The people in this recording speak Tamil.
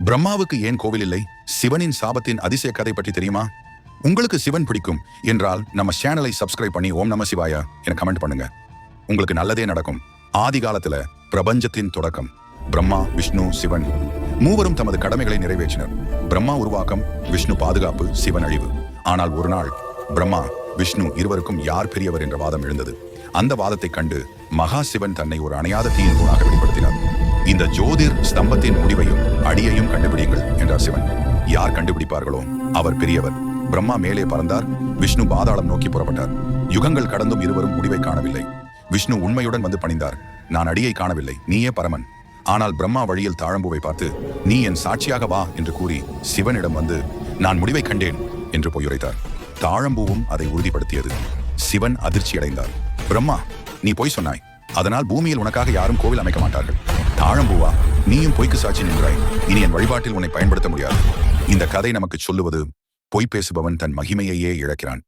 பிரம்மாவுக்கு ஏன் கோவில் இல்லை? சிவனின் சாபத்தின் அதிசய கதை பற்றி தெரியுமா? உங்களுக்கு சிவன் பிடிக்கும் என்றால் நம்ம சேனலை சப்ஸ்கிரைப் பண்ணி ஓம் நம சிவாயா என கமெண்ட் பண்ணுங்க. உங்களுக்கு நல்லதே நடக்கும். ஆதி காலத்துல பிரபஞ்சத்தின் தொடக்கம். பிரம்மா, விஷ்ணு, சிவன் மூவரும் தமது கடமைகளை நிறைவேற்றினர். பிரம்மா உருவாக்கம், விஷ்ணு பாதுகாப்பு, சிவன் அழிவு. ஆனால் ஒரு நாள் பிரம்மா, விஷ்ணு இருவருக்கும் யார் பெரியவர் என்ற வாதம் எழுந்தது. அந்த வாதத்தை கண்டு மகா சிவன் தன்னை ஒரு அணையாத தீயின் தூணாக வெளிப்படுத்தினார். இந்த ஜோதிர் ஸ்தம்பத்தின் முடிவையும் அடியையும் கண்டுபிடிங்கள் என்றார் சிவன். யார் கண்டுபிடிப்பார்களோ அவர் பெரியவர். பிரம்மா மேலே பறந்தார். விஷ்ணு பாதாளம் நோக்கி புறப்பட்டார். யுகங்கள் கடந்தும் இருவரும் முடிவை காணவில்லை. விஷ்ணு உண்மையுடன் வந்து பணிந்தார். நான் அடியை காணவில்லை, நீயே பரமன். ஆனால் பிரம்மா வழியில் தாழம்பூவை பார்த்து, நீ என் சாட்சியாக வா என்று கூறி சிவனிடம் வந்து, நான் முடிவை கண்டேன் என்று பொய்யுரைத்தார். தாழம்பூவும் அதை உறுதிப்படுத்தியது. சிவன் அதிர்ச்சி அடைந்தார். பிரம்மா, நீ பொய் சொன்னாய். அதனால் பூமியில் உனக்காக யாரும் கோவில் அமைக்க மாட்டார்கள். தாழம்பூவா, நீயும் பொய்க்கு சாட்சி நின்றாய். இனி என் வழிபாட்டில் உன்னை பயன்படுத்த முடியாது. இந்த கதை நமக்கு சொல்லுவது, பொய் பேசுபவன் தன் மகிமையையே இழக்கிறான்.